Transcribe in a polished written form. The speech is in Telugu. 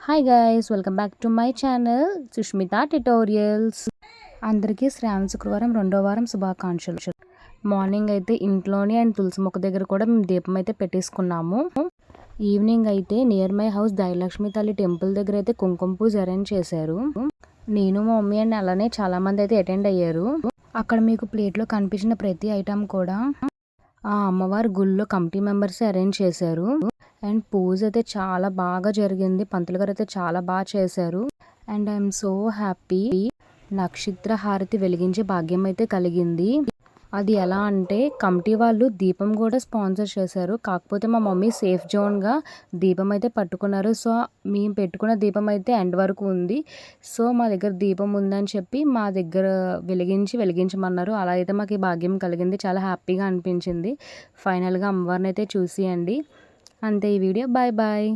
Hi guys, welcome back to my channel Sushmita tutorials. అందరికీ శ్రావణ శుక్రవారం రెండో వారం శుభాకాంక్షలు. మార్నింగ్ అయితే ఇంట్లోనే అండ్ తులసి మొక్క దగ్గర కూడా మేము దీపం అయితే పెట్టేసుకున్నాము. ఈవినింగ్ అయితే నియర్ మై హౌస్ దయలక్ష్మి తల్లి టెంపుల్ దగ్గర అయితే కుంకుమ పూజ అరేంజ్ చేశారు. నేను మా మమ్మీ అండ్ అలానే చాలా మంది అయితే అటెండ్ అయ్యారు. అక్కడ మీకు ప్లేట్లో కనిపించిన ప్రతి ఐటమ్ కూడా ఆ అమ్మవారి గుళ్ళో కమిటీ మెంబర్స్ అరేంజ్ చేశారు. అండ్ పూజ అయితే చాలా బాగా జరిగింది. పంతులు గారు అయితే చాలా బాగా చేశారు. And I'm so happy. నక్షత్ర హారతి వెలిగించే భాగ్యం అయితే కలిగింది. అది ఎలా అంటే కమిటీ వాళ్ళు దీపం కూడా స్పాన్సర్ చేశారు. కాకపోతే మా మమ్మీ సేఫ్ జోన్గా దీపం అయితే పట్టుకున్నారు. సో మేము పెట్టుకున్న దీపం అయితే ఎండ్ వరకు ఉంది. సో మా దగ్గర దీపం ఉందని చెప్పి మా దగ్గర వెలిగించమన్నారు. అలా అయితే మాకు ఈ భాగ్యం కలిగింది. చాలా హ్యాపీగా అనిపించింది. ఫైనల్గా అమ్మవారిని అయితే చూసియండి. అంతే ఈ వీడియో. Bye bye.